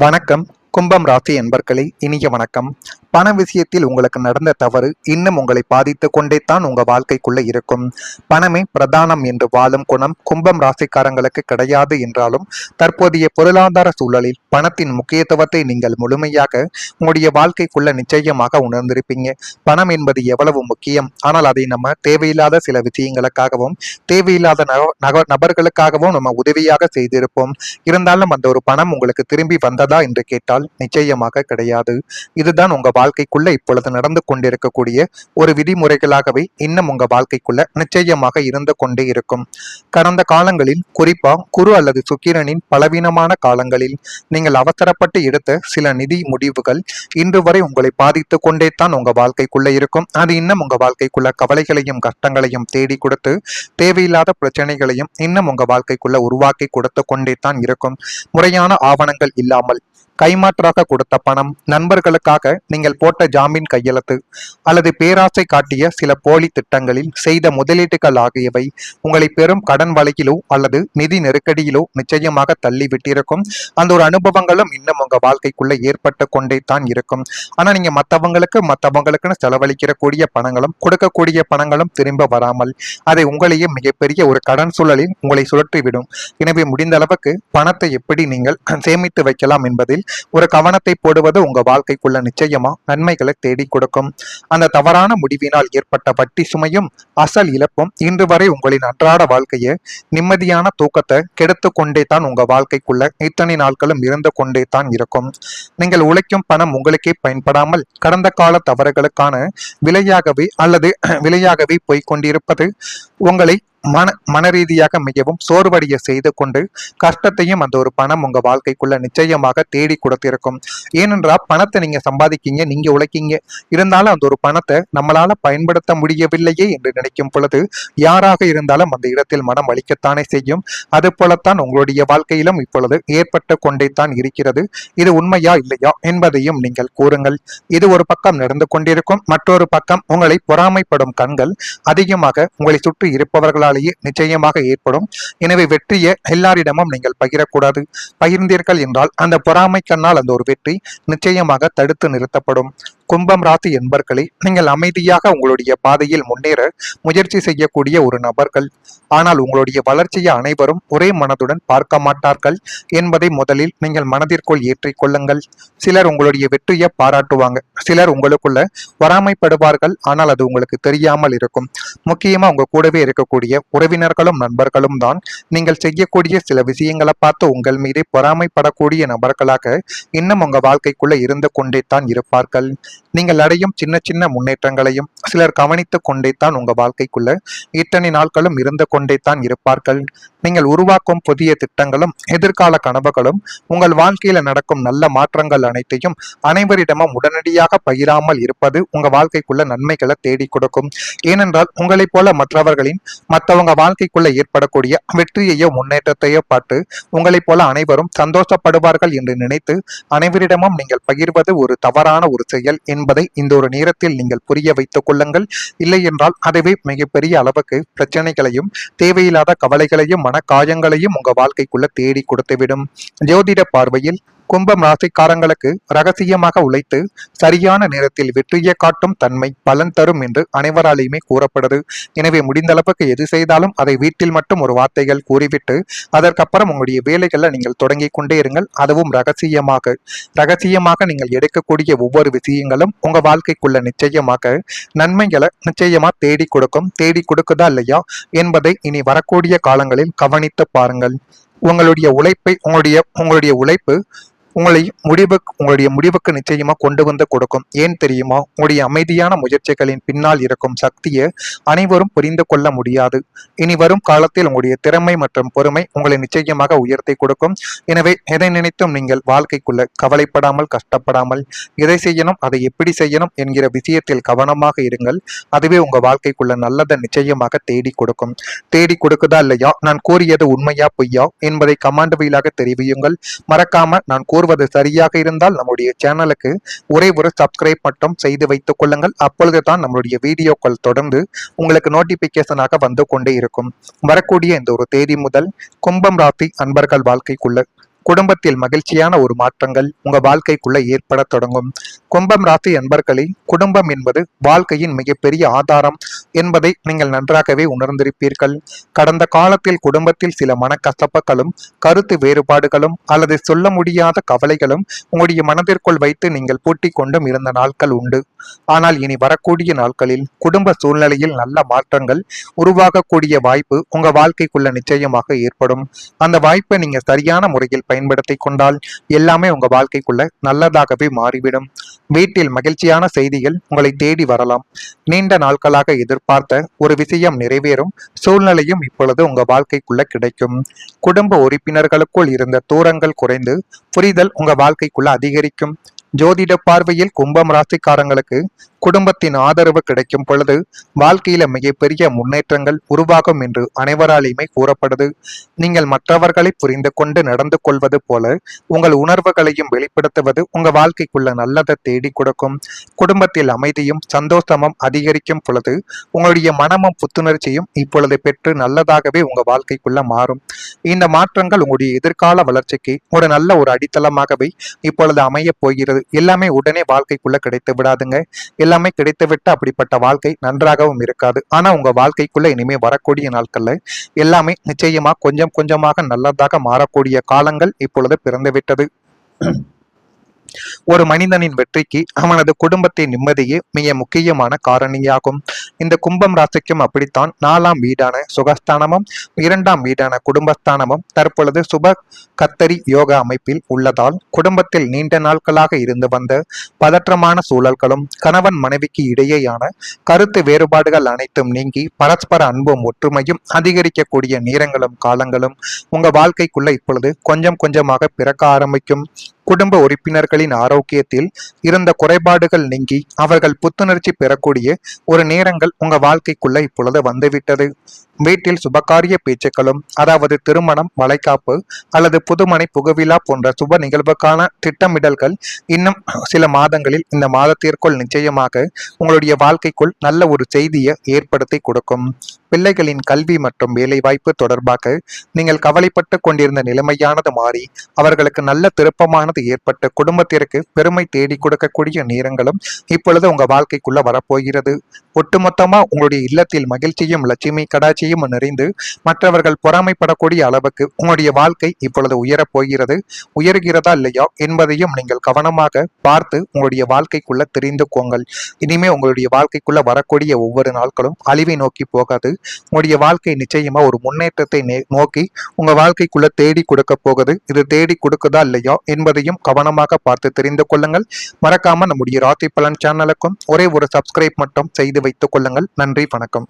வணக்கம். கும்பம் ராசி என்பர்களே, இனிய வணக்கம். பண விஷயத்தில் உங்களுக்கு நடந்த தவறு இன்னும் உங்களை பாதித்து கொண்டே தான் உங்க வாழ்க்கைக்குள்ள இருக்கும். பணமே பிரதானம் என்று வாழும் குணம் கும்பம் ராசிக்காரங்களுக்கு கிடையாது என்றாலும் தற்போதைய பொருளாதார சூழலில் பணத்தின் முக்கியத்துவத்தை நீங்கள் முழுமையாக உங்களுடைய வாழ்க்கைக்குள்ள நிச்சயமாக உணர்ந்திருப்பீங்க. பணம் என்பது எவ்வளவு முக்கியம், ஆனால் அதை நம்ம தேவையில்லாத சில விஷயங்களுக்காகவும் தேவையில்லாத நபர்களுக்காகவும் நம்ம உதவியாக செய்திருப்போம். இருந்தாலும் அந்த ஒரு பணம் உங்களுக்கு திரும்பி வந்ததா என்று கேட்டால் நிச்சயமாக கிடையாது. இதுதான் உங்க வாழ்க்கைக்குள்ள இப்பொழுது நடந்து கொண்டிருக்கக்கூடிய ஒரு விதிமுறைகளாகவே இன்னும் உங்க வாழ்க்கைக்குள்ள நிச்சயமாக இருந்து கொண்டே இருக்கும். கடந்த காலங்களில், குறிப்பா குரு அல்லது சுக்கிரனின் பலவீனமான காலங்களில் நீங்கள் அவசரப்பட்டு எடுத்த சில நிதி முடிவுகள் இன்று வரை உங்களை பாதித்து கொண்டே தான் உங்க வாழ்க்கைக்குள்ள இருக்கும். அது இன்னும் உங்க வாழ்க்கைக்குள்ள கவலைகளையும் கஷ்டங்களையும் தேடி கொடுத்து தேவையில்லாத பிரச்சனைகளையும் இன்னும் உங்க வாழ்க்கைக்குள்ள உருவாக்கி கொடுத்து கொண்டே தான் இருக்கும். முறையான ஆவணங்கள் இல்லாமல் கைமாற்றாக கொடுத்த பணம், நண்பர்களுக்காக நீங்கள் போட்ட ஜாமீன் கையெழுத்து அல்லது பேராசை காட்டிய சில போலி திட்டங்களில் செய்த முதலீட்டுகள் ஆகியவை உங்களை பெரும் கடன் வலையிலோ அல்லது நிதி நெருக்கடியிலோ நிச்சயமாக தள்ளி விட்டிருக்கும். அந்த ஒரு அனுபவங்களும் இன்னும் உங்க வாழ்க்கைக்குள்ள ஏற்பட்டு கொண்டே தான் இருக்கும். ஆனா நீங்க மற்றவங்களுக்குன்னு செலவழிக்கிற கூடிய பணங்களும் கொடுக்கக்கூடிய பணங்களும் திரும்ப வராமல் அதை உங்களையே மிகப்பெரிய ஒரு கடன் சூழலில் உங்களை சுழற்றிவிடும். எனவே முடிந்த அளவுக்கு பணத்தை எப்படி நீங்கள் சேமித்து வைக்கலாம் என்பதில் ஒரு கவனத்தை போடுவது உங்க வாழ்க்கைக்குள்ள நிச்சயமா நன்மைகளை தேடி கொடுக்கும். அந்த தவறான முடிவினால் ஏற்பட்ட வட்டி சுமையும் அசல் இழப்பும் இன்று வரை உங்களின் அன்றாட வாழ்க்கையை நிம்மதியான தூக்கத்தை கெடுத்து கொண்டே தான் உங்க வாழ்க்கைக்குள்ள இத்தனை நாட்களும் இருந்து கொண்டே தான் இருக்கும். நீங்கள் உழைக்கும் பணம் உங்களுக்கே பயன்படாமல் கடந்த கால தவறுகளுக்கான விலையாகவே போய்கொண்டிருப்பது உங்களை மனரீதியாக மிகவும் சோர்வடைய செய்து கொண்டு கஷ்டத்தையும் அந்த ஒரு பணம் உங்க வாழ்க்கைக்குள்ள நிச்சயமாக தேடி கொடுத்திருக்கும். ஏனென்றால் பணத்தை நீங்க சம்பாதிக்கீங்க, நீங்க உழைக்கீங்க, இருந்தாலும் அந்த ஒரு பணத்தை நம்மளால பயன்படுத்த முடியவில்லையே என்று நினைக்கும் பொழுது யாராக இருந்தாலும் அந்த இடத்தில் மனம் வலிக்கத்தானே செய்யும். அது போலத்தான் உங்களுடைய வாழ்க்கையிலும் இப்பொழுது ஏற்பட்டு கொண்டே தான் இருக்கிறது. இது உண்மையா இல்லையா என்பதையும் நீங்கள் கூறுங்கள். இது ஒரு பக்கம் நடந்து கொண்டிருக்கும். மற்றொரு பக்கம் உங்களை பொறாமைப்படும் கண்கள் அதிகமாக உங்களை சுற்றி இருப்பவர்களால் நிச்சயமாக ஏற்படும். எனவே வெற்றியை எல்லாரிடமும் நீங்கள் பகிரக்கூடாது. பகிர்ந்தீர்கள் என்றால் அந்த பொறாமை கண்ணால் அந்த ஒரு வெற்றி நிச்சயமாக தடுத்து நிறுத்தப்படும். கும்பம் ராசி என்பர்களே, நீங்கள் அமைதியாக உங்களுடைய பாதையில் முன்னேற முயற்சி செய்யக்கூடிய ஒரு நபர்கள். ஆனால் உங்களுடைய வளர்ச்சியை அனைவரும் ஒரே மனதுடன் பார்க்க மாட்டார்கள் என்பதை முதலில் நீங்கள் மனதிற்குள் ஏற்றிக்கொள்ளுங்கள். சிலர் உங்களுடைய வெற்றியை பாராட்டுவாங்க, சிலர் உங்களுக்குள்ள பொறாமைப்படுவார்கள். ஆனால் அது உங்களுக்கு தெரியாமல் இருக்கும். முக்கியமா உங்க கூடவே இருக்கக்கூடிய உறவினர்களும் நண்பர்களும் தான் நீங்கள் செய்யக்கூடிய சில விஷயங்களை பார்த்து உங்கள் மீதே பொறாமைப்படக்கூடிய நபர்களாக இன்னும் உங்க வாழ்க்கைக்குள்ள இருந்து கொண்டே தான் இருப்பார்கள். நீங்கள் அடையும் சின்ன சின்ன முன்னேற்றங்களையும் சிலர் கவனித்துக் கொண்டே தான் உங்க வாழ்க்கைக்குள்ள இத்தனை நாட்களும் இருந்து கொண்டே தான் இருப்பார்கள். நீங்கள் உருவாக்கும் புதிய திட்டங்களும் எதிர்கால கனவுகளும் உங்கள் வாழ்க்கையில நடக்கும் நல்ல மாற்றங்கள் அனைத்தையும் அனைவரிடமும் உடனடியாக பகிராமல் இருப்பது உங்க வாழ்க்கைக்குள்ள நன்மைகளை தேடி கொடுக்கும். ஏனென்றால் உங்களைப் போல மற்றவங்க வாழ்க்கைக்குள்ள ஏற்படக்கூடிய வெற்றியையோ முன்னேற்றத்தையோ பார்த்து உங்களைப் போல அனைவரும் சந்தோஷப்படுவார்கள் என்று நினைத்து அனைவரிடமும் நீங்கள் பகிர்வது ஒரு தவறான ஒரு செயல் என்பதை இந்த ஒரு நேரத்தில் நீங்கள் புரிய வைத்துக் கொள்ளுங்கள். இல்லை என்றால் அதுவே மிகப்பெரிய அளவுக்கு பிரச்சனைகளையும் தேவையில்லாத கவலைகளையும் மனக்காயங்களையும் உங்க வாழ்க்கைக்குள்ள தேடி கொடுத்துவிடும். ஜோதிட பார்வையில் கும்பம் ராசிக்காரங்களுக்கு ரகசியமாக உழைத்து சரியான நேரத்தில் வெற்றியை காட்டும் தன்மை பலன் தரும் என்று அனைவராலையுமே கூறப்படுது. எனவே முடிந்த அளவுக்கு எது செய்தாலும் அதை வீட்டில் மட்டும் ஒரு வார்த்தைகள் கூறிவிட்டு அதற்கப்புறம் உங்களுடைய வேலைகளை நீங்கள் தொடங்கி கொண்டே இருங்கள். அதுவும் ரகசியமாக நீங்கள் எடுக்கக்கூடிய ஒவ்வொரு விஷயங்களும் உங்க வாழ்க்கைக்குள்ள நிச்சயமாக நன்மைகளை நிச்சயமா தேடி கொடுக்கும். தேடி கொடுக்குதா இல்லையா என்பதை இனி வரக்கூடிய காலங்களில் கவனித்து பாருங்கள். உங்களுடைய உழைப்பு உங்களுடைய முடிவுக்கு நிச்சயமா கொண்டு வந்து கொடுக்கும். ஏன் தெரியுமா? உங்களுடைய அமைதியான முயற்சிகளின் பின்னால் இருக்கும் சக்தியை அனைவரும் புரிந்து கொள்ள முடியாது. இனி வரும் காலத்தில் உங்களுடைய திறமை மற்றும் பொறுமை உங்களை நிச்சயமாக உயர்த்தி கொடுக்கும். எனவே எதை நினைத்தும் நீங்கள் வாழ்க்கைக்குள்ள கவலைப்படாமல் கஷ்டப்படாமல் எதை செய்யணும், அதை எப்படி செய்யணும் என்கிற விஷயத்தில் கவனமாக இருங்கள். அதுவே உங்க வாழ்க்கைக்குள்ள நல்லதை நிச்சயமாக தேடி கொடுக்கும். தேடி கொடுக்குதா இல்லையா, நான் கூறியது உண்மையா பொய்யா என்பதை கமாண்ட் வாயிலாக தெரிவியுங்கள். மறக்காம நான் கூறுவது சரியாக இருந்தால் நம்முடைய சேனலுக்கு ஒரே ஒரு சப்ஸ்கிரைப் மட்டும் செய்து வைத்துக் கொள்ளுங்கள். அப்பொழுதுதான் நம்மளுடைய வீடியோக்கள் தொடர்ந்து உங்களுக்கு நோட்டிபிகேஷனாக வந்து கொண்டே இருக்கும். வரக்கூடிய இந்த ஒரு தேதி முதல் கும்பம் ராசி அன்பர்கள் வாழ்க்கைக்குள்ள குடும்பத்தில் மகிழ்ச்சியான ஒரு மாற்றங்கள் உங்க வாழ்க்கைக்குள்ள ஏற்பட தொடங்கும். கும்பம் ராசி அன்பர்களே, குடும்பம் என்பது வாழ்க்கையின் மிகப்பெரிய ஆதாரம் என்பதை நீங்கள் நன்றாகவே உணர்ந்திருப்பீர்கள். கடந்த காலத்தில் குடும்பத்தில் சில மனக்கசப்புகளும் கருத்து வேறுபாடுகளும் அல்லது சொல்ல முடியாத கவலைகளும் உங்களுடைய மனதிற்குள் வைத்து நீங்கள் பூட்டிக் கொண்டும் இருந்த நாட்கள் உண்டு. ஆனால் இனி வரக்கூடிய நாட்களில் குடும்ப சூழ்நிலையில் நல்ல மாற்றங்கள் உருவாகக்கூடிய வாய்ப்பு உங்க வாழ்க்கைக்குள்ள நிச்சயமாக ஏற்படும். அந்த வாய்ப்பை நீங்க சரியான முறையில் பயன்படுத்தி கொண்டால் எல்லாமே உங்க வாழ்க்கைக்குள்ள நல்லதாகவே மாறிவிடும். வீட்டில் மகிழ்ச்சியான செய்திகள் உங்களை தேடி வரலாம். நீண்ட நாட்களாக எதிர்பார்த்த ஒரு விஷயம் நிறைவேறும் சூழ்நிலையும் இப்பொழுது உங்க வாழ்க்கைக்குள்ள கிடைக்கும். குடும்ப உறுப்பினர்களுக்குள் இருந்த தூரங்கள் குறைந்து புரிதல் உங்க வாழ்க்கைக்குள்ள அதிகரிக்கும். ஜோதிட பார்வையில் கும்பம் ராசிக்காரங்களுக்கு குடும்பத்தின் ஆதரவு கிடைக்கும் பொழுது வாழ்க்கையில மிகப்பெரிய முன்னேற்றங்கள் உருவாகும் என்று அனைவராலையுமே கூறப்படுது. நீங்கள் மற்றவர்களை புரிந்து கொண்டு நடந்து கொள்வது போல உங்கள் உணர்வுகளையும் வெளிப்படுத்துவது உங்க வாழ்க்கைக்குள்ள நல்லதை தேடி கொடுக்கும். குடும்பத்தில் அமைதியும் சந்தோஷமும் அதிகரிக்கும் பொழுது உங்களுடைய மனமும் புத்துணர்ச்சியும் இப்பொழுது பெற்று நல்லதாகவே உங்க வாழ்க்கைக்குள்ள மாறும். இந்த மாற்றங்கள் உங்களுடைய எதிர்கால வளர்ச்சிக்கு ஒரு நல்ல ஒரு அடித்தளமாகவே இப்பொழுது அமைய போகிறது. எல்லாமே உடனே வாழ்க்கைக்குள்ள கிடைத்து விடாதுங்க. எல்லாமே கிடைத்துவிட்டு அப்படிப்பட்ட வாழ்க்கை நன்றாகவும் இருக்காது. ஆனா உங்க வாழ்க்கைக்குள்ள இனிமே வரக்கூடிய நாட்கள்ல எல்லாமே நிச்சயமா கொஞ்சம் கொஞ்சமாக நல்லதாக மாறக்கூடிய காலங்கள் இப்பொழுது பிறந்துவிட்டது. ஒரு மனிதனின் வெற்றிக்கு அவனது குடும்பத்தின் நிம்மதியே மிக முக்கியமான காரணியாகும். இந்த கும்பம் ராசிக்கும் அப்படித்தான் 4ஆம் வீடான சுகஸ்தானமும் 2ஆம் வீடான குடும்பஸ்தானமும் தற்பொழுது சுப கத்தரி யோகா அமைப்பில் உள்ளதால் குடும்பத்தில் நீண்ட நாட்களாக இருந்து வந்த பதற்றமான சூழல்களும் கணவன் மனைவிக்கு இடையேயான கருத்து வேறுபாடுகள் அனைத்தும் நீங்கி பரஸ்பர அன்பும் ஒற்றுமையும் அதிகரிக்கக்கூடிய நேரங்களும் காலங்களும் உங்க வாழ்க்கைக்குள்ள இப்பொழுது கொஞ்சம் கொஞ்சமாக பிறக்க ஆரம்பிக்கும். குடும்ப உறுப்பினர்களின் ஆரோக்கியத்தில் இருந்த குறைபாடுகள் நீங்கி அவர்கள் புத்துணர்ச்சி பெறக்கூடிய ஒரு நேரங்கள் உங்க வாழ்க்கைக்குள்ள இப்பொழுது வந்துவிட்டது. வீட்டில் சுபகாரிய பேச்சுக்களும், அதாவது திருமணம், வளைகாப்பு அல்லது புதுமனை புகுவிழா போன்ற சுப நிகழ்வுக்கான திட்டமிடல்கள் இன்னும் சில மாதங்களில் இந்த மாதத்திற்குள் நிச்சயமாக உங்களுடைய வாழ்க்கைக்குள் நல்ல ஒரு செய்தியை ஏற்படுத்தி கொடுக்கும். பிள்ளைகளின் கல்வி மற்றும் வேலைவாய்ப்பு தொடர்பாக நீங்கள் கவலைப்பட்டு கொண்டிருந்த நிலைமையானது மாறி அவர்களுக்கு நல்ல திருப்பமானது ஏற்பட்டு குடும்பத்திற்கு பெருமை தேடி கொடுக்கக்கூடிய நேரங்களும் இப்பொழுது உங்க வாழ்க்கைக்குள்ள வரப்போகிறது. ஒட்டுமொத்தமா உங்களுடைய இல்லத்தில் மகிழ்ச்சியும் லட்சுமி கடாட்சியும் நிறைந்து மற்றவர்கள் பொறாமைப்படக்கூடிய அளவுக்கு உங்களுடைய வாழ்க்கை இப்பொழுது உயரப் போகிறது. உயர்கிறதா இல்லையா என்பதையும் நீங்கள் கவனமாக பார்த்து உங்களுடைய வாழ்க்கைக்குள்ள தெரிந்து கொங்கள். இனிமே உங்களுடைய வாழ்க்கைக்குள்ள வரக்கூடிய ஒவ்வொரு நாட்களும் அழிவை நோக்கி போகாது. உங்களுடைய வாழ்க்கை நிச்சயமா ஒரு முன்னேற்றத்தை நோக்கி உங்க வாழ்க்கைக்குள்ள தேடி கொடுக்க போகுது. இது தேடி கொடுக்குதா இல்லையா என்பதையும் கவனமாக பார்த்து தெரிந்து கொள்ளுங்கள். மறக்காம நம்முடைய ராசி பலன் சேனலுக்கும் ஒரே ஒரு சப்ஸ்கிரைப் மட்டும் செய்து வைத்துக் கொள்ளுங்கள். நன்றி, வணக்கம்.